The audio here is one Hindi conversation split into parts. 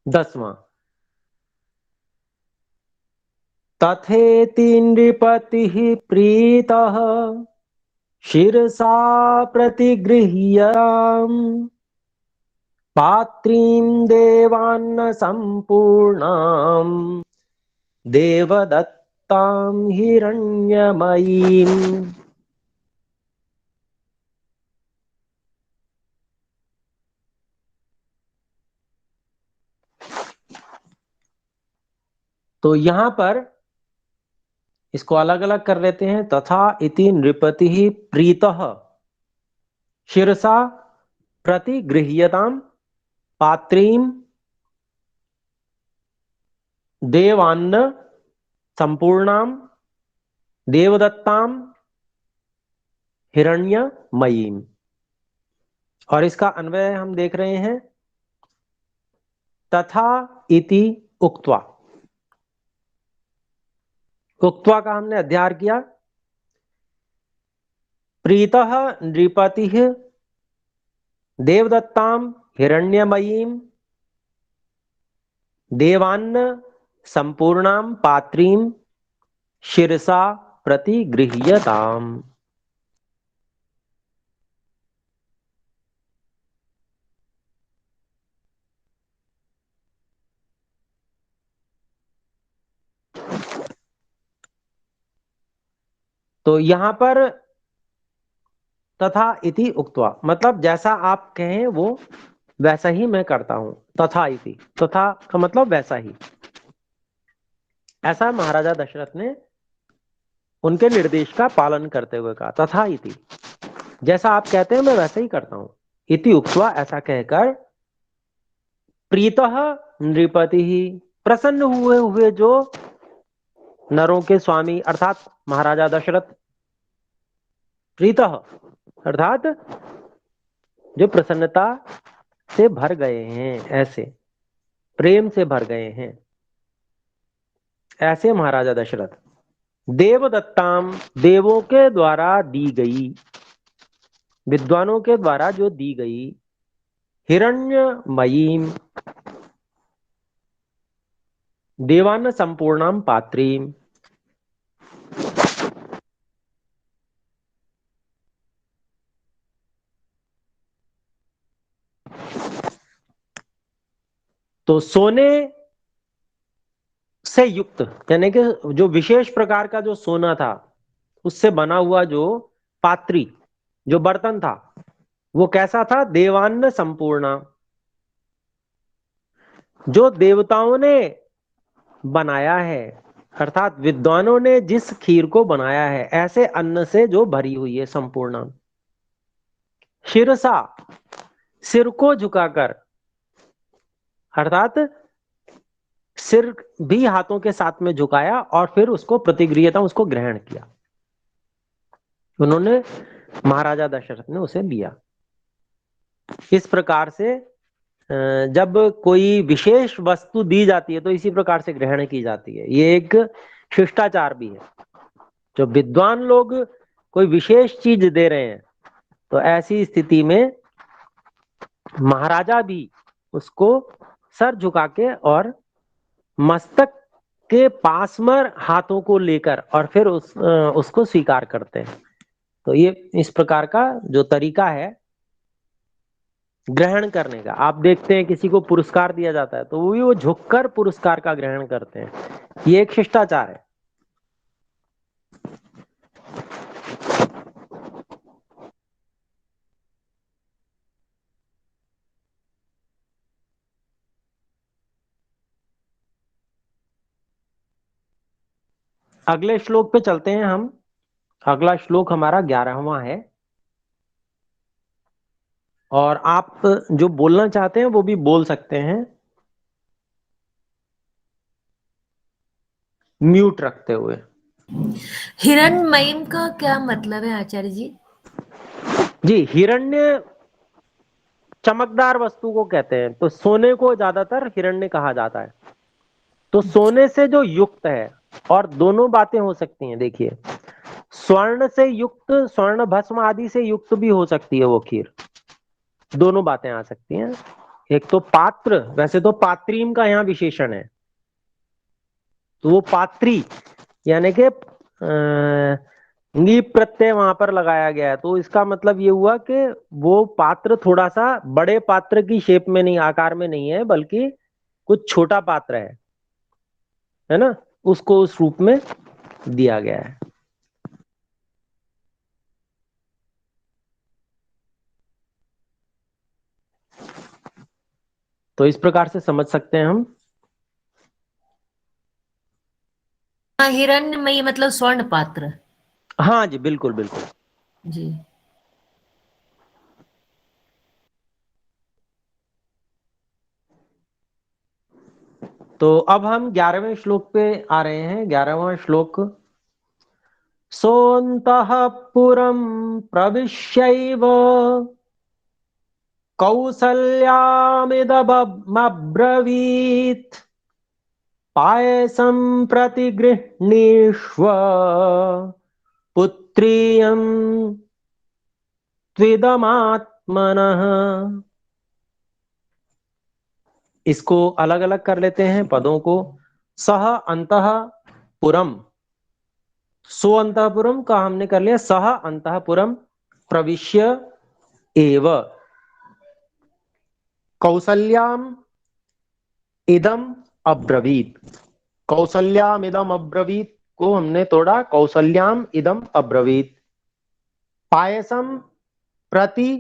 10वां, तथेति नृपतिः प्रीतः शिरसा प्रतिगृह्याम् पात्रीं देवान्न सम्पूर्णाम् देवदत्तां हिरण्यमयीम्। तो यहां पर इसको अलग अलग कर लेते हैं। तथा इति नृपतिः प्रीतः शिरसा प्रतिगृह्यतां पात्रीं देवान्न संपूर्णां देवदत्तां हिरण्यमयीम। और इसका अन्वय हम देख रहे हैं, तथा इति उक्त्वा। उक्त्वा का हमने अध्याय किया। प्रीतः नृपतिः देवदत्तां हिरण्यमयीम देवान्न संपूर्णां पात्रीं शिरसा प्रतिगृह्यताम्। तो यहां पर तथा इति उक्त्वा मतलब जैसा आप कहें वो वैसा ही मैं करता हूं। तथा इति, तथा का मतलब वैसा ही। ऐसा महाराजा दशरथ ने उनके निर्देश का पालन करते हुए कहा। तथा इति, जैसा आप कहते हैं मैं वैसा ही करता हूं। इति उक्त्वा, ऐसा कहकर प्रीतः नृपति ही, प्रसन्न हुए हुए जो नरों के स्वामी अर्थात महाराजा दशरथ। प्रीतः अर्थात जो प्रसन्नता से भर गए हैं, ऐसे प्रेम से भर गए हैं, ऐसे महाराजा दशरथ देवदत्ताम, देवों के द्वारा दी गई, विद्वानों के द्वारा जो दी गई, हिरण्यमयीम, देवान्न संपूर्णाम पात्रीम, तो सोने से युक्त, यानी कि जो विशेष प्रकार का जो सोना था उससे बना हुआ जो पात्री, जो बर्तन था, वो कैसा था? देवान्न संपूर्णा, जो देवताओं ने बनाया है, अर्थात विद्वानों ने जिस खीर को बनाया है, ऐसे अन्न से जो भरी हुई है, संपूर्ण। शिरसा, सिर को झुकाकर, अर्थात सिर भी हाथों के साथ में झुकाया और फिर उसको प्रतिगृह्यता, उसको ग्रहण किया। उन्होंने, महाराजा दशरथ ने उसे लिया। इस प्रकार से जब कोई विशेष वस्तु दी जाती है तो इसी प्रकार से ग्रहण की जाती है। ये एक शिष्टाचार भी है। जो विद्वान लोग कोई विशेष चीज दे रहे हैं तो ऐसी स्थिति में महाराजा भी उसको सर झुका के और मस्तक के पास में हाथों को लेकर और फिर उसको स्वीकार करते हैं। तो ये इस प्रकार का जो तरीका है ग्रहण करने का, आप देखते हैं किसी को पुरस्कार दिया जाता है तो वो झुककर पुरस्कार का ग्रहण करते हैं। ये एक शिष्टाचार है। अगले श्लोक पे चलते हैं हम। अगला श्लोक हमारा 11वां है और आप जो बोलना चाहते हैं वो भी बोल सकते हैं म्यूट रखते हुए। हिरण्मयीम का क्या मतलब है आचार्य जी? जी, हिरण्य चमकदार वस्तु को कहते हैं, तो सोने को ज्यादातर हिरण्य कहा जाता है। तो सोने से जो युक्त है, और दोनों बातें हो सकती हैं। देखिए, स्वर्ण से युक्त, स्वर्ण भस्म आदि से युक्त भी हो सकती है वो खीर। दोनों बातें आ सकती हैं। एक तो पात्र, वैसे तो पात्रीम का यहाँ विशेषण है, तो वो पात्री यानी कि लीप प्रत्यय वहां पर लगाया गया है, तो इसका मतलब ये हुआ कि वो पात्र थोड़ा सा बड़े पात्र की शेप में नहीं, आकार में नहीं है, बल्कि कुछ छोटा पात्र है ना, उसको उस रूप में दिया गया है। तो इस प्रकार से समझ सकते हैं हम। हाँ, हिरण्यमयी मतलब स्वर्ण पात्र। हाँ जी, बिल्कुल बिल्कुल। जी। तो अब हम 11वें श्लोक पे आ रहे हैं। 11वां श्लोक। सोऽन्तः पुरं प्रविश्यैव कौसल्यामिदमब्रवीत् पायसं प्रतिगृह्णीष्व पुत्रियं त्विदमात्मनः। इसको अलग अलग कर लेते हैं पदों को। सह अंतः पुरम, सो अंतःपुरम का हमने कर लिया सह अंतःपुरम प्रविश्य एव कौसल्याम इदम अब्रवीत। कौसल्याम इदम अब्रवीत को हमने तोड़ा कौसल्याम इदम अब्रवीत। पायसम प्रति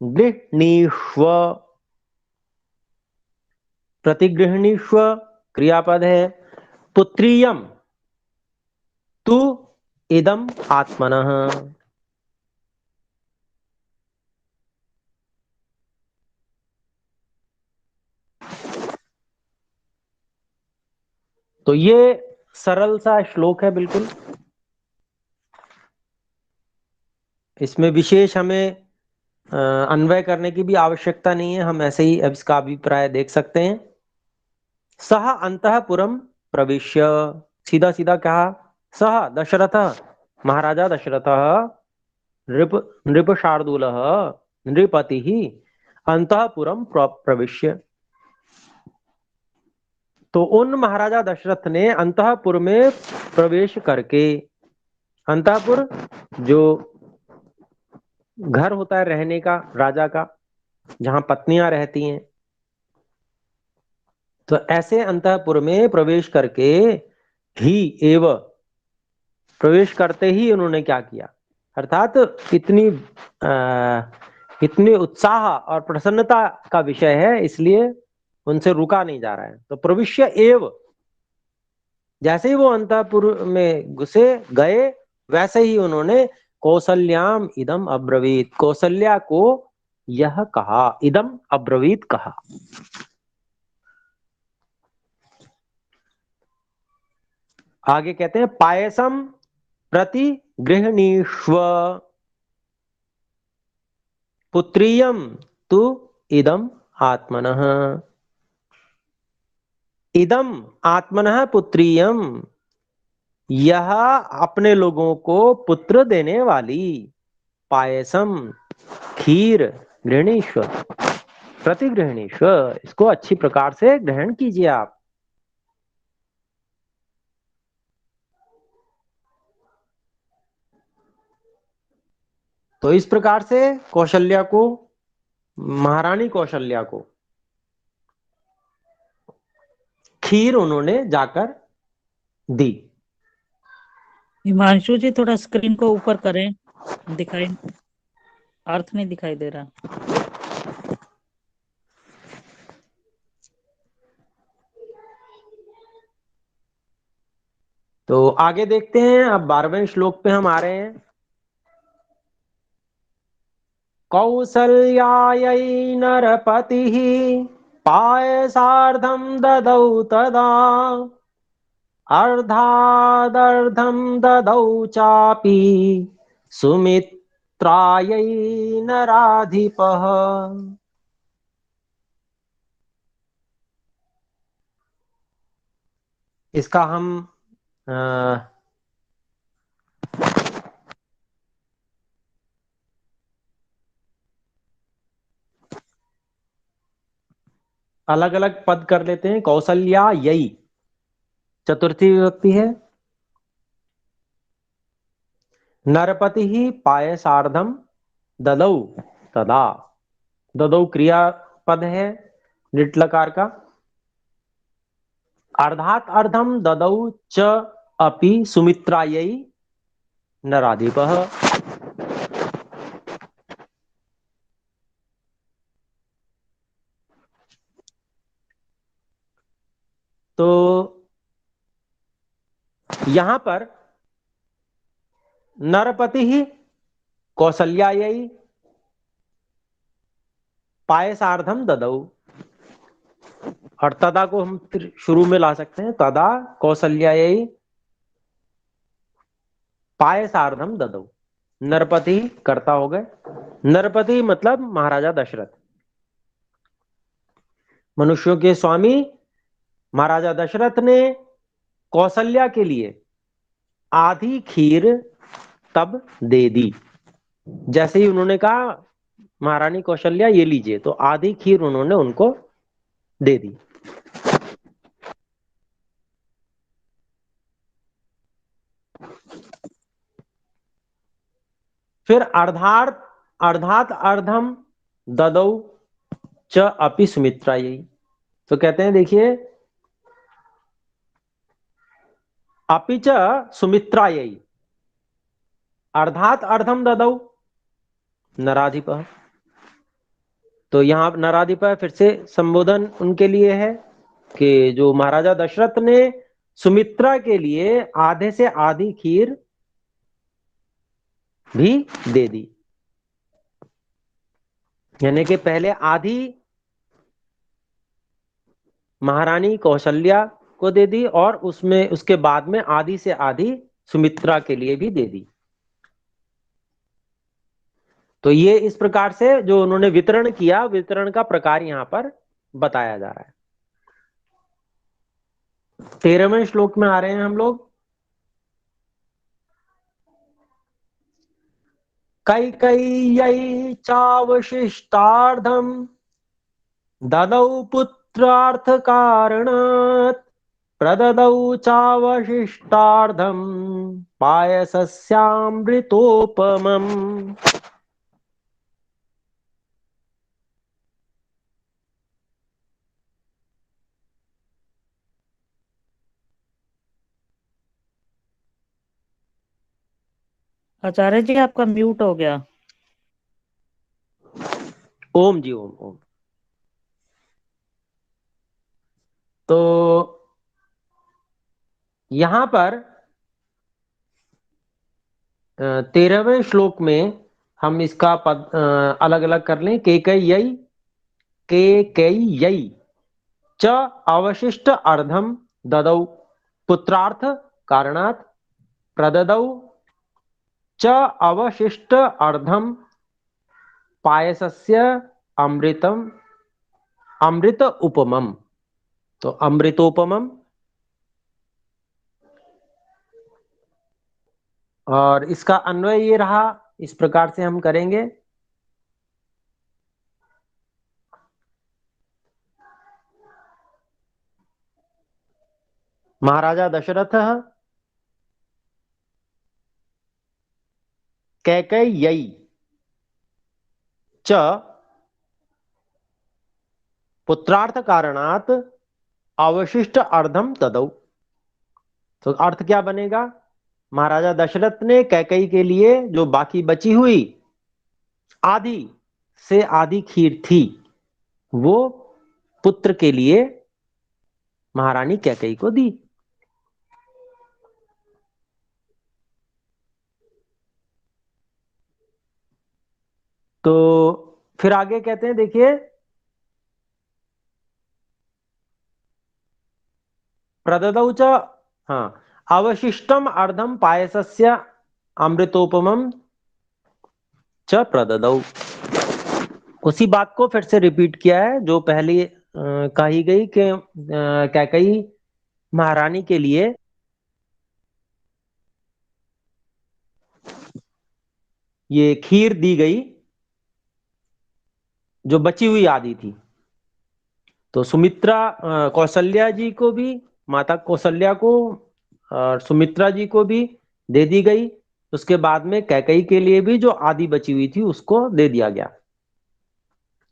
गृह्णीष्व, प्रतिगृह्णीष्व क्रियापद है। पुत्रियम तु इदम आत्मनः। तो ये सरल सा श्लोक है बिल्कुल, इसमें विशेष हमें अन्वय करने की भी आवश्यकता नहीं है, हम ऐसे ही अब इसका अभिप्राय देख सकते हैं। सह अंतःपुरम प्रविश्य, सीधा सीधा कहा। सह दशरथ, महाराजा दशरथ, नृप नृप शार्दूल, नृपति अंतःपुरम प्रविश्य। तो उन महाराजा दशरथ ने अंतःपुर में प्रवेश करके, अंतःपुर जो घर होता है रहने का राजा का, जहां पत्नियां रहती हैं, तो ऐसे अंतःपुर में प्रवेश करके ही एव, प्रवेश करते ही उन्होंने क्या किया, अर्थात इतनी इतनी उत्साह और प्रसन्नता का विषय है, इसलिए उनसे रुका नहीं जा रहा है। तो प्रविश्य एव, जैसे ही वो अंतःपुर में घुसे गए, वैसे ही उन्होंने कौसल्याम इदम अब्रवीत, कौसल्या को यह कहा, इदम अब्रवीत कहा। आगे कहते हैं पायसम प्रति गृहणीष्व पुत्रियम तु इदम आत्मनः। इदम आत्मनः पुत्रियम, यह अपने लोगों को पुत्र देने वाली, पायसम खीर, गृहणीश्वर प्रतिगृहणीश्वर, इसको अच्छी प्रकार से ग्रहण कीजिए आप। तो इस प्रकार से कौशल्या को, महारानी कौशल्या को खीर उन्होंने जाकर दी। हिमांशु जी थोड़ा स्क्रीन को ऊपर करें, दिखाई अर्थ नहीं दिखाई दे रहा। तो आगे देखते हैं, अब 12वें श्लोक पे हम आ रहे हैं। कौसल्यायै नरपतिः पायसार्धं ददौ तदा अर्धादर्धं ददौ चापि सुमित्रायै नराधिपः। इसका हम अ, अलग अलग पद कर लेते हैं। कौसल्या यई चतुर्थी विभक्ति है। नरपति ही पायसार्धम ददौ तदा, ददौ क्रियापद है लिट लकार का। अर्धात अर्धम ददौ च अपि सुमित्रायै नराधिपः। तो यहां पर नरपति ही कौसल्यायै पायसार्धम ददौ, और तदा को हम फिर शुरू में ला सकते हैं। तदा कौसल्यायै पायसार्धम ददौ। नरपति कर्ता हो गए। नरपति मतलब महाराजा दशरथ, मनुष्यों के स्वामी महाराजा दशरथ ने कौशल्या के लिए आधी खीर तब दे दी। जैसे ही उन्होंने कहा महारानी कौशल्या ये लीजिए, तो आधी खीर उन्होंने उनको दे दी। फिर अर्धात अर्धात अर्धम ददौ च अपि सुमित्रा यही, तो कहते हैं देखिए अपि च सुमित्रा यही, अर्धात अर्धम ददौ नराधिप। तो यहां नराधिप फिर से संबोधन उनके लिए है कि जो महाराजा दशरथ ने सुमित्रा के लिए आधे से आधी खीर भी दे दी, यानी कि पहले आधी महारानी कौशल्या को दे दी और उसमें उसके बाद में आधी से आधी सुमित्रा के लिए भी दे दी। तो ये इस प्रकार से जो उन्होंने वितरण किया, वितरण का प्रकार यहां पर बताया जा रहा है। 13वें श्लोक में आ रहे हैं हम लोग। कैकेय्यै चावशिष्टार्धम ददौ पुत्रार्थ कारणात् प्रददौ चावशिष्टार्धम पायसस्यामृतोपमम्। आचार्य जी आपका म्यूट हो गया। ओम जी ओम ओम। तो यहां पर 13वें श्लोक में हम इसका पद अलग अलग कर लें। केकय्यै केकय्यै च अवशिष्ट अर्धम ददौ पुत्रार्थ कारणात् प्रददौ च अवशिष्ट अर्धम पायसस्य अमृतम अमृत उपमम। तो अमृतोपमम, और इसका अन्वय ये रहा, इस प्रकार से हम करेंगे। महाराजा दशरथ कैकेय्यै च पुत्रार्थ कारणात् अवशिष्ट अर्धम ददौ। तो अर्थ क्या बनेगा? महाराजा दशरथ ने कैकेयी के लिए जो बाकी बची हुई आधी से आधी खीर थी, वो पुत्र के लिए महारानी कैकेयी को दी। तो फिर आगे कहते हैं देखिए, प्रददौ च, हाँ, अवशिष्टम अर्धम पायसस्य अमृतोपमम च प्रददौ। उसी बात को फिर से रिपीट किया है जो पहले कही गई कि कैकेयी महारानी के लिए ये खीर दी गई जो बची हुई आधी थी। तो सुमित्रा कौशल्या जी को भी, माता कौशल्या को और सुमित्रा जी को भी दे दी गई। उसके बाद में कैकेयी के लिए भी जो आधी बची हुई थी उसको दे दिया गया।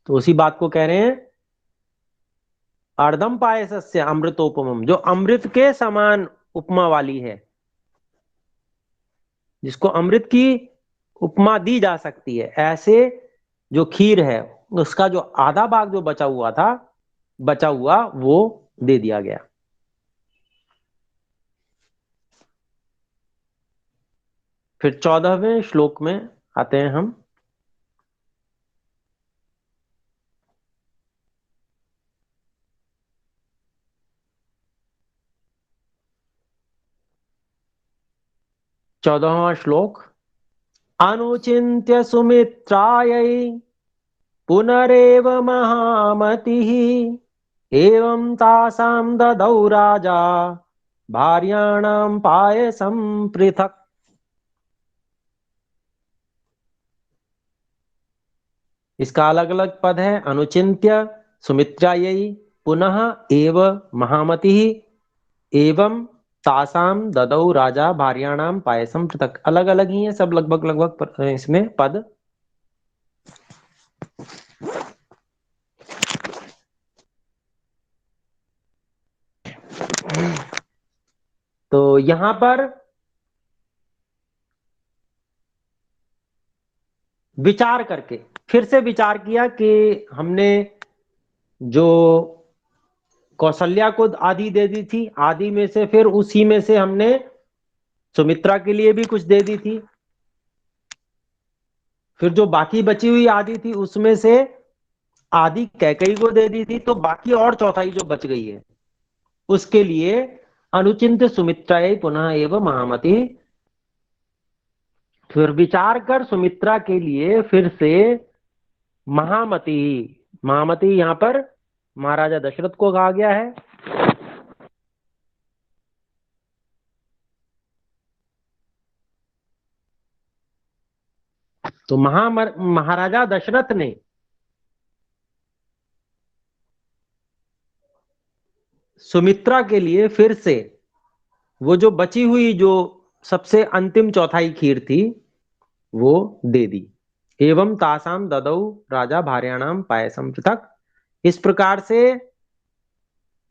तो उसी बात को कह रहे हैं अर्धम पायसस्य अमृतोपमम, जो अमृत के समान उपमा वाली है, जिसको अमृत की उपमा दी जा सकती है, ऐसे जो खीर है उसका जो आधा भाग जो बचा हुआ था, बचा हुआ वो दे दिया गया। फिर 14वें श्लोक में आते हैं हम। चौदहवां श्लोक। अनुचिन्त्य सुमित्रायै पुनरेव महामतिः एवं तासां ददौ राजा भार्याणां पायसं पृथक्। इसका अलग अलग पद है। अनुचिन्त्य सुमित्रायै, पुनः एव महामतिः, एवं तासां ददौ राजा भार्याणां पायसं पृथक्। अलग अलग ही है सब, लगभग लगभग इसमें पद। तो यहां पर विचार करके, फिर से विचार किया कि हमने जो कौशल्या को आधी दे दी थी, आधी में से फिर उसी में से हमने सुमित्रा के लिए भी कुछ दे दी थी, फिर जो बाकी बची हुई आधी थी उसमें से आधी कैकेयी को दे दी थी, तो बाकी और चौथाई जो बच गई है उसके लिए अनुचिंत सुमित्रायै पुनः एवं महामति। फिर विचार कर सुमित्रा के लिए फिर से महामति, महामति यहां पर महाराजा दशरथ को कहा गया है। तो महाराजा दशरथ ने सुमित्रा के लिए फिर से वो जो बची हुई जो सबसे अंतिम चौथाई खीर थी वो दे दी। एवं तासाम ददौ राजा भार्याणाम पायसम पृथक। इस प्रकार से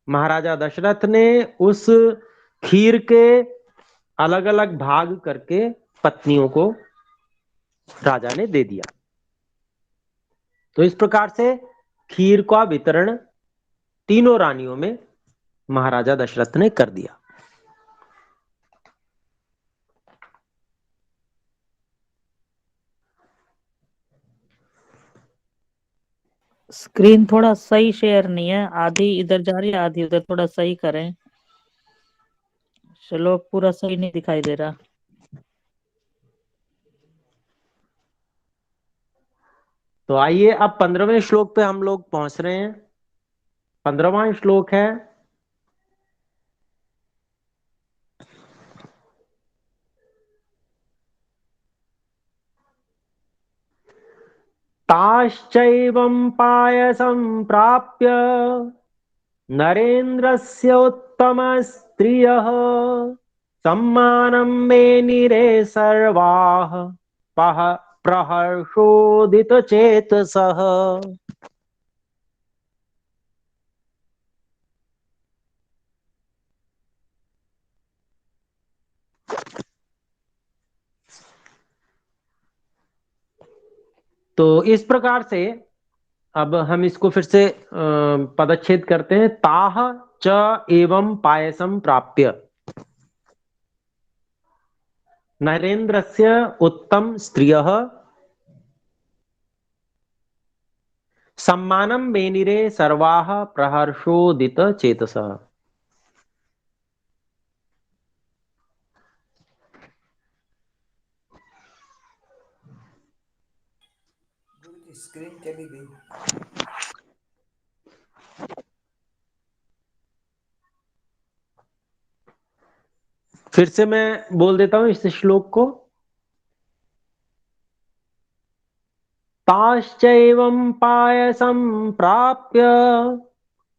महाराजा दशरथ ने उस खीर के अलग अलग भाग करके पत्नियों को राजा ने दे दिया। तो इस प्रकार से खीर का वितरण तीनों रानियों में महाराजा दशरथ ने कर दिया। स्क्रीन थोड़ा सही शेयर नहीं है, आधी इधर जा रही है आधी उधर, थोड़ा सही करें। श्लोक पूरा सही नहीं दिखाई दे रहा। तो आइए अब 15वें श्लोक पे हम लोग पहुंच रहे हैं। 15वां श्लोक है ताश्चैवं पायसं प्राप्य नरेन्द्रस्य उत्तमस्त्रियः सम्मानं मेनिरे सर्वाः प्रहर्षोदितचेतसः। तो इस प्रकार से अब हम इसको फिर से पदच्छेद करते हैं। ताह च एवं पायसम प्राप्य नरेन्द्रस्य उत्तम स्त्रियः सम्मानम मेनिरे सर्वाः प्रहर्षोदित चेतसः। स्क्रीन चली गई। फिर से मैं बोल देता हूं इस श्लोक को। ताश्चैवं पायसं प्राप्य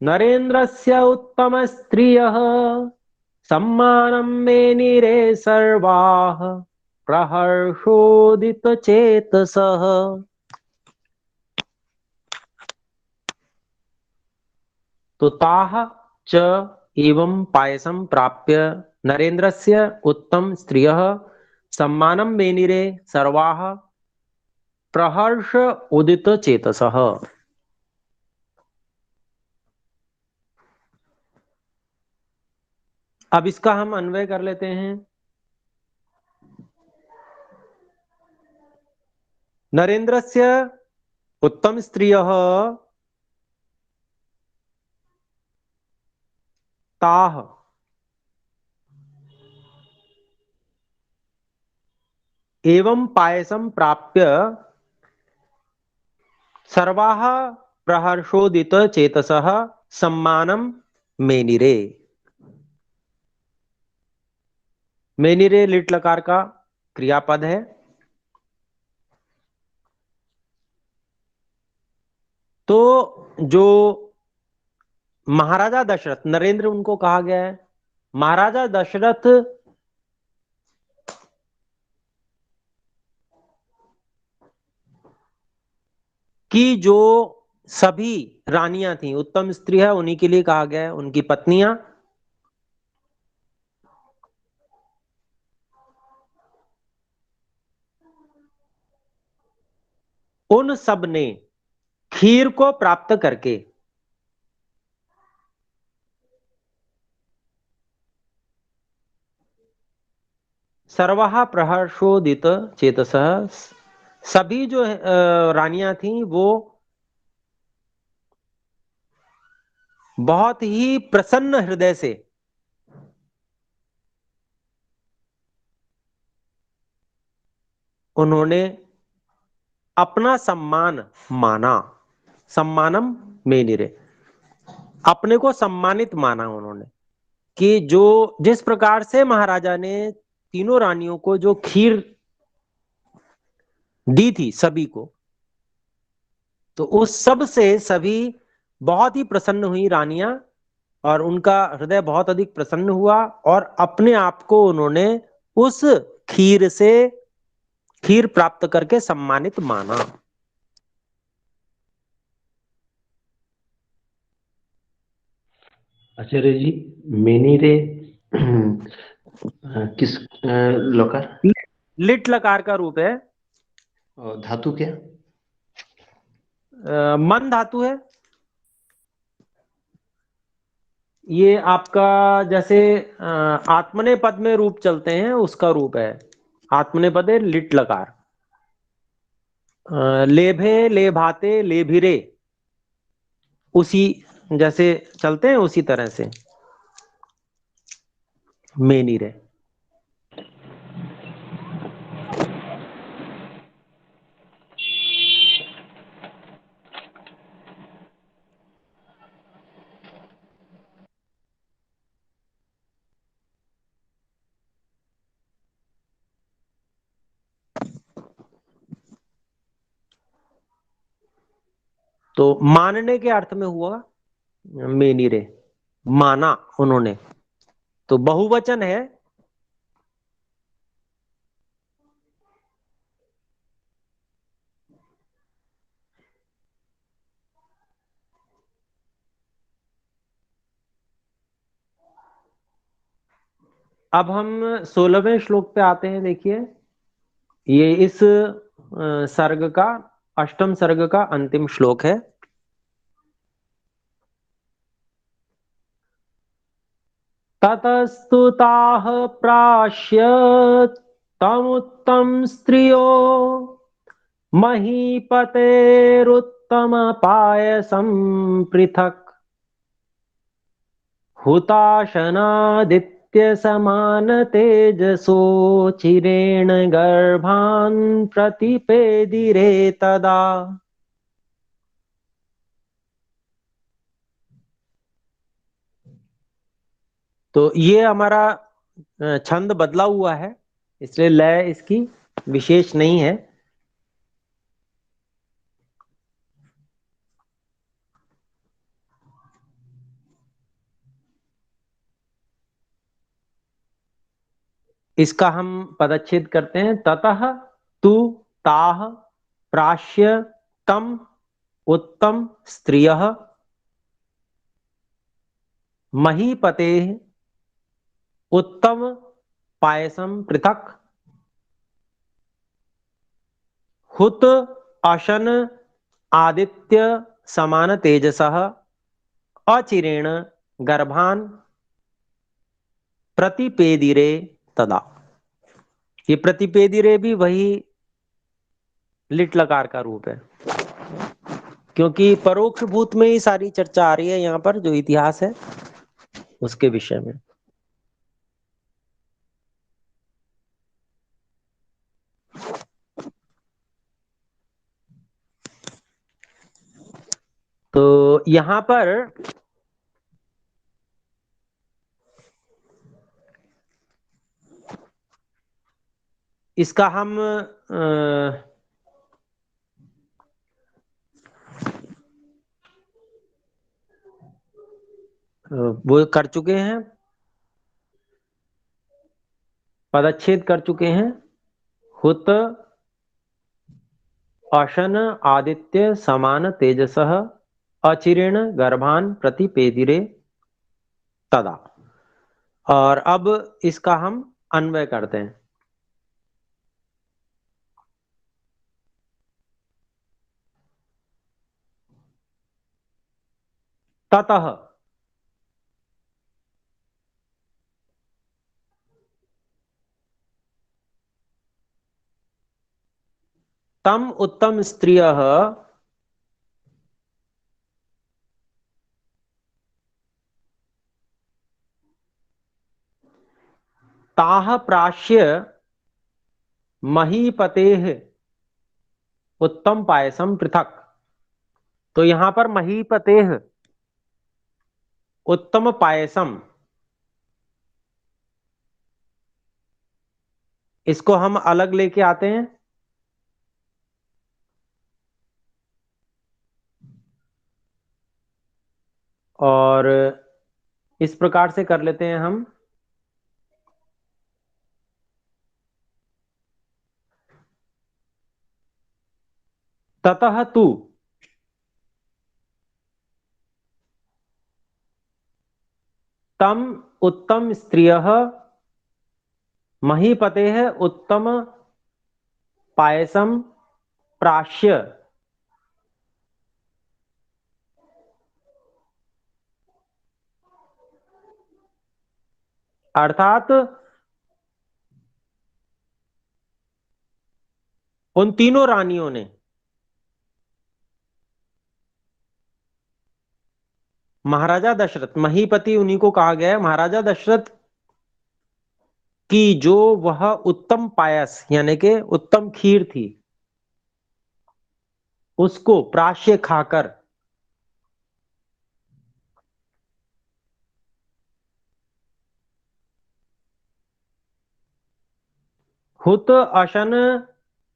नरेन्द्रस्य उत्तम स्त्रियः सम्मानं मेनिरे सर्वाः प्रहर्षोदित चेतसः। तो ताः च एवं पायसं प्राप्य नरेन्द्रस्य उत्तम स्त्रियः सम्मानं मेनिरे सर्वाः प्रहर्ष उदित चेतसः। अब इसका हम अन्वय कर लेते हैं। नरेन्द्रस्य उत्तम स्त्रियः ताः एवं पायसं प्राप्य सर्वाः प्रहर्षोदित चेतसः सम्मानं मेनिरे। मेनिरे लिट लकार का क्रियापद है। तो जो महाराजा दशरथ, नरेंद्र उनको कहा गया है, महाराजा दशरथ की जो सभी रानियां थी, उत्तम स्त्री है, उन्हीं के लिए कहा गया है, उनकी पत्नियां, उन सब ने खीर को प्राप्त करके सर्वहा प्रहर्षोदित चेतसः, सभी जो रानियां थी वो बहुत ही प्रसन्न हृदय से उन्होंने अपना सम्मान माना। सम्मानम मेनिरे, अपने को सम्मानित माना उन्होंने, कि जो जिस प्रकार से महाराजा ने तीनों रानियों को जो खीर दी थी सभी को, तो उस सब से सभी बहुत ही प्रसन्न हुई रानियां, और उनका हृदय बहुत अधिक प्रसन्न हुआ, और अपने आप को उन्होंने उस खीर से, खीर प्राप्त करके सम्मानित माना। आचार्य जी, मेनिरे किस लकार? लिट लकार का रूप है। धातु क्या? मन धातु है। ये आपका जैसे आत्मने पद में रूप चलते हैं उसका रूप है। आत्मने पद है लिट लकार। लेभे लेभाते लेभिरे, उसी जैसे चलते हैं उसी तरह से मेनिरे। तो मानने के अर्थ में हुआ मेनिरे, माना उन्होंने, तो बहुवचन है। अब हम 16वें श्लोक पे आते हैं। देखिए, ये इस सर्ग का, अष्टम सर्ग का अंतिम श्लोक है। ततस्तुताः प्राश्य तमुत्तम स्त्रियो महीपतेरुत्तम पायसं पृथक् हुताशनादित्य समान तेजसो चिरेण गर्भान् प्रतिपेदिरे तदा। तो ये हमारा छंद बदला हुआ है, इसलिए लय इसकी विशेष नहीं है। इसका हम पदच्छेद करते हैं। ततः तु ताः प्राश्य तम उत्तम स्त्रियः महीपतेः उत्तम पायसम पृथक हुत अशन आदित्य समान तेजसः अचिरेण गर्भान प्रतिपेदिरे तदा। ये प्रतिपेदिरे भी वही लिट लकार का रूप है, क्योंकि परोक्ष भूत में ही सारी चर्चा आ रही है यहाँ पर, जो इतिहास है उसके विषय में। तो यहां पर इसका हम वो कर चुके हैं, पदच्छेद कर चुके हैं। हुत अशन आदित्य समान तेजसः अचिरेण गर्भान प्रतिपेदिरे तदा। और अब इसका हम अन्वय करते हैं। ततः तम उत्तम स्त्रियः ताः प्राश्य महीपतेः उत्तम पायसम पृथक। तो यहां पर महीपतेः उत्तम पायसम, इसको हम अलग लेके आते हैं और इस प्रकार से कर लेते हैं हम। ततः तु तम उत्तम स्त्रियः महीपतेः उत्तम पायसम प्राश्य अर्थात उन तीनों रानियों ने महाराजा दशरथ, महीपति उन्हीं को कहा गया है, महाराजा दशरथ की जो वह उत्तम पायस यानी कि उत्तम खीर थी, उसको प्राश्य खाकर हुत अशन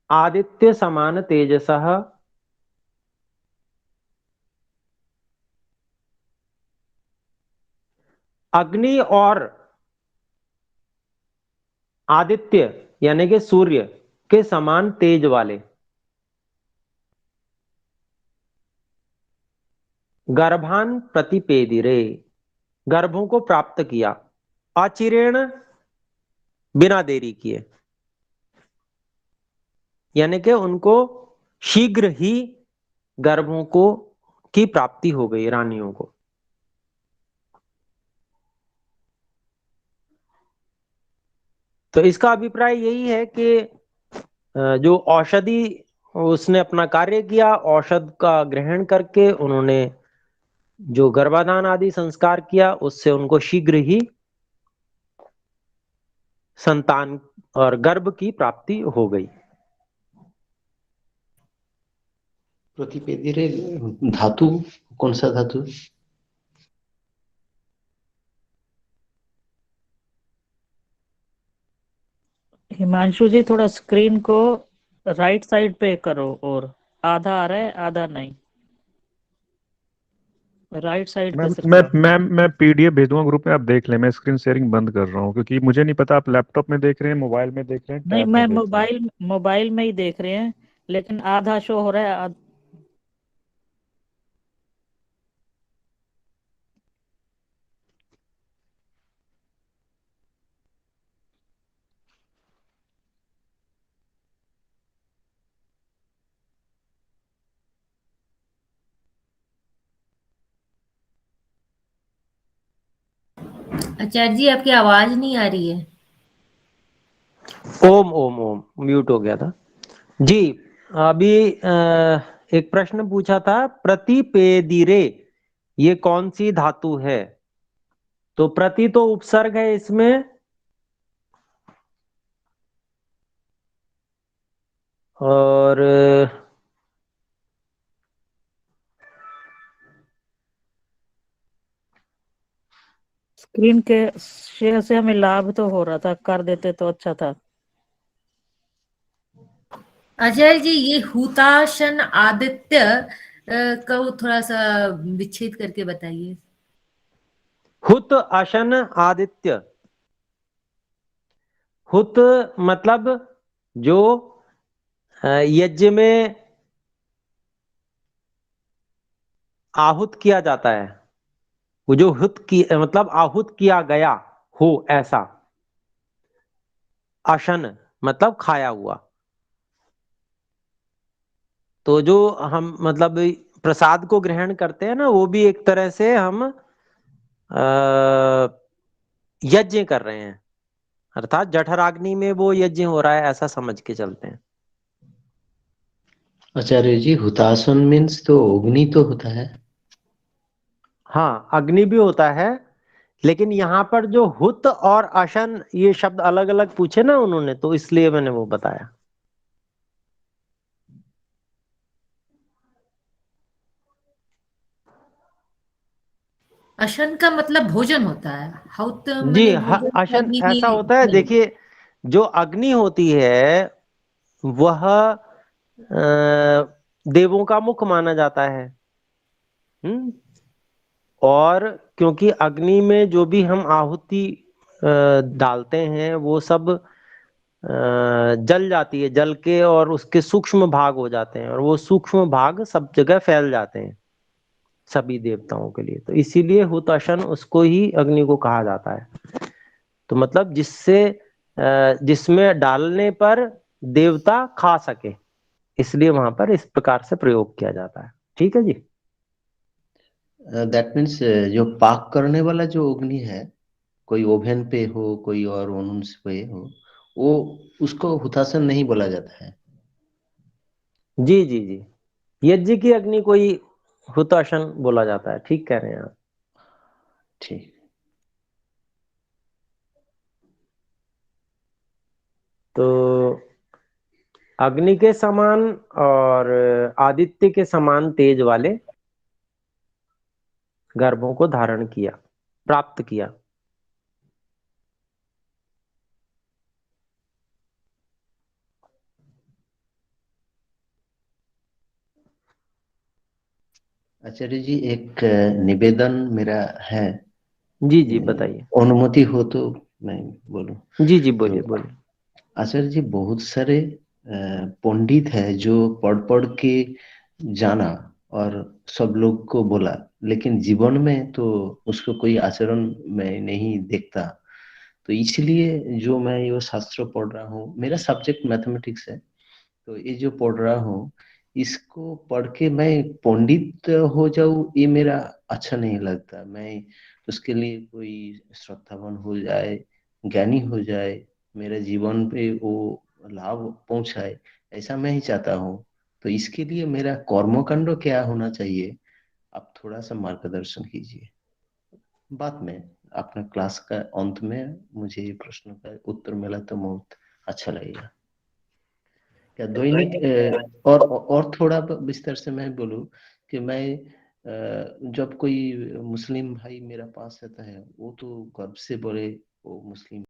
आदित्य समान तेजसः अग्नि और आदित्य यानी कि सूर्य के समान तेज वाले गर्भान प्रतिपेदिरे, गर्भों को प्राप्त किया, अचिरेण बिना देरी किए, यानी कि उनको शीघ्र ही गर्भों को की प्राप्ति हो गई रानियों को। तो इसका अभिप्राय यही है कि जो औषधि उसने अपना कार्य किया, औषध का ग्रहण करके उन्होंने जो गर्भाधान आदि संस्कार किया, उससे उनको शीघ्र ही संतान और गर्भ की प्राप्ति हो गई। प्रतिपेदिरे धातु कौन सा धातु? हिमांशु जी थोड़ा स्क्रीन को राइट साइड पे करो, और आधा आ रहा है आधा नहीं। राइट साइड मैं पे सिर्फ मैं है। मैं पीडीएफ भेजूंगा ग्रुप में, आप देख लें। मैं स्क्रीन शेयरिंग बंद कर रहा हूँ क्योंकि मुझे नहीं पता आप लैपटॉप में देख रहे हैं, मोबाइल में देख रहे हैं, नहीं, टैब मैं में देख रहे हैं। मोबाइल में ही देख रहे हैं, लेकिन आधा शो हो रहा है आचार्य जी आपकी आवाज नहीं आ रही है। ओम ओम ओम म्यूट हो गया था जी। अभी एक प्रश्न पूछा था, प्रतिपेदिरे ये कौन सी धातु है? तो प्रति तो उपसर्ग है इसमें, और स्क्रीन के शेयर से हमें लाभ तो हो रहा था, कर देते तो अच्छा था। आचार्य जी ये हुताशन आदित्य को थोड़ा सा विच्छेद करके बताइए। हुत अशन आदित्य। हुत मतलब जो यज्ञ में आहुत किया जाता है, वो जो हुत की मतलब आहुत किया गया हो ऐसा। अशन मतलब खाया हुआ। तो जो हम मतलब प्रसाद को ग्रहण करते हैं ना, वो भी एक तरह से हम यज्ञ कर रहे हैं, अर्थात जठराग्नि में वो यज्ञ हो रहा है, ऐसा समझ के चलते हैं। आचार्य जी, हुतासन मीन्स तो अग्नि तो होता है। हाँ, अग्नि भी होता है, लेकिन यहाँ पर जो हुत और अशन ये शब्द अलग अलग पूछे ना उन्होंने, तो इसलिए मैंने वो बताया। अशन का मतलब भोजन होता है, हौत जी, मैंने भोजन अशन अग्नि ऐसा होता है। में। देखिए, जो अग्नि होती है वह देवों का मुख माना जाता है। हम्म। और क्योंकि अग्नि में जो भी हम आहुति डालते हैं वो सब जल जाती है, जल के और उसके सूक्ष्म भाग हो जाते हैं, और वो सूक्ष्म भाग सब जगह फैल जाते हैं सभी देवताओं के लिए। तो इसीलिए हुताशन उसको ही अग्नि को कहा जाता है। तो मतलब जिसमें डालने पर देवता खा सके, इसलिए वहां पर इस प्रकार से प्रयोग किया जाता है। ठीक है जी। दैट मीन्स जो पाक करने वाला जो अग्नि है, कोई ओवन पे हो, कोई और ओवन पे हो, वो उसको हुतासन नहीं बोला जाता है। जी जी जी, यज्ञ की अग्नि को ही हुताशन बोला जाता है। ठीक कह रहे हैं आप। ठीक। तो अग्नि के समान और आदित्य के समान तेज वाले गर्भों को धारण किया, प्राप्त किया। आचार्य जी, एक निवेदन मेरा है। जी जी बताइए। अनुमति हो तो मैं बोलूं? जी जी बोलिए तो बोलिए। आचार्य जी, बहुत सारे पंडित है जो पढ़ पढ़ के जाना और सब लोग को बोला, लेकिन जीवन में तो उसको कोई आचरण में नहीं देखता। तो इसलिए जो मैं ये शास्त्र पढ़ रहा हूँ, मेरा सब्जेक्ट मैथमेटिक्स है, तो ये जो पढ़ रहा हूँ, इसको पढ़ के मैं पंडित हो जाऊं, ये मेरा अच्छा नहीं लगता। मैं उसके लिए कोई श्रद्धावान हो जाए, ज्ञानी हो जाए, मेरे जीवन पे वो लाभ पहुंचाए, ऐसा मैं ही चाहता हूँ। तो इसके लिए मेरा कर्मकांड क्या होना चाहिए, आप थोड़ा सा मार्गदर्शन कीजिए। बाद में अपना क्लास का अंत में मुझे ये प्रश्न का उत्तर मिला तो बहुत अच्छा लगेगा। क्या दैनिक और थोड़ा विस्तार से मैं बोलूं कि मैं जब कोई मुस्लिम भाई मेरा पास आता है, वो तो गर्व से बोले वो मुस्लिम